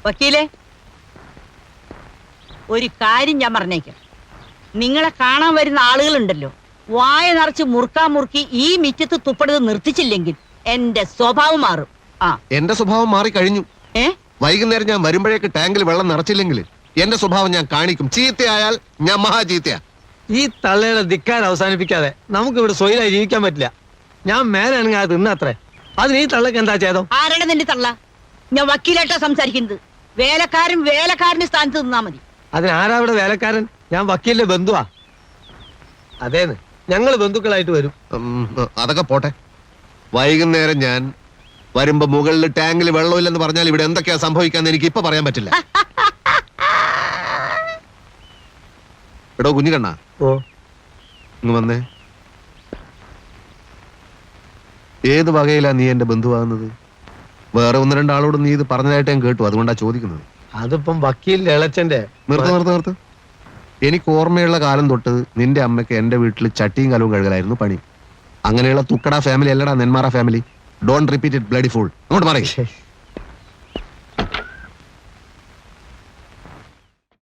വക്കീലേ, ഒരു കാര്യം ഞാൻ പറഞ്ഞേക്കാം. നിങ്ങളെ കാണാൻ വരുന്ന ആളുകളുണ്ടല്ലോ, വായ നിറച്ച് മുറുക്കി ഈ മിറ്റത്ത് തുപ്പടുത് നിർത്തിച്ചില്ലെങ്കിൽ എന്റെ സ്വഭാവം മാറും. എന്റെ സ്വഭാവം മാറി കഴിഞ്ഞു. വൈകുന്നേരം ഞാൻ വരുമ്പോഴേക്ക് ടാങ്കിൽ വെള്ളം നിറച്ചില്ലെങ്കിൽ എന്റെ സ്വഭാവം ഞാൻ കാണിക്കും. ചീത്തയായാൽ ഞാൻ മഹാ ചീത്തയാ. ഈ തള്ളയുടെ ധിക്കാരം അവസാനിപ്പിക്കാതെ നമുക്ക് ഇവിടെ സ്വൈരായി ജീവിക്കാൻ പറ്റില്ല. ഞാൻ മേലാണെങ്കിൽ അത് തിന്നത്രേ. അതിന് ഈ തള്ളക്ക് എന്താ ചെയ്തോ? ആരുടെ നിന്റെ തള്ള? ഞാൻ വക്കീലായിട്ടാ സംസാരിക്കുന്നത്. വേലക്കാരന്റെ സ്ഥാനത്ത് നിന്നാ മതി. അതിനാരാ ഇവിടെ വേലക്കാരൻ? ഞാൻ വക്കീലിന്റെ ബന്ധുവാ. അതേന്ന്, ഞങ്ങള് ബന്ധുക്കളായിട്ട് വരും. അതൊക്കെ പോട്ടെ. വൈകുന്നേരം ഞാൻ വരുമ്പോ മുകളിൽ ടാങ്കിൽ വെള്ളമില്ലെന്ന് പറഞ്ഞാൽ ഇവിടെ എന്തൊക്കെയാ സംഭവിക്കാന്ന് എനിക്ക് ഇപ്പൊ പറയാൻ പറ്റില്ല. എടോ കുഞ്ഞുകണ്ണ, ഇങ്ങ് വന്നേ. ഏത് വകയിലാ നീ എന്റെ ബന്ധുവാകുന്നത്? വേറെ ഒന്ന് രണ്ടാളോട് നീ ഇത് പറഞ്ഞതായിട്ട് ഞാൻ കേട്ടു, അതുകൊണ്ടാ ചോദിക്കുന്നത്. അതിപ്പം വക്കീലിന്റെ ഇളച്ചന്റെ. നിർത്ത്. എനിക്ക് ഓർമ്മയുള്ള കാലം തൊട്ട് നിന്റെ അമ്മയ്ക്ക് എന്റെ വീട്ടിൽ ചട്ടിയും കലവും കഴുകലായിരുന്നു പണി. അങ്ങനെയുള്ള തുക്കട ഫാമിലി അല്ലടാ Nenmara family. Don't repeat it bloody fool. അങ്ങോട്ട് പറയേ.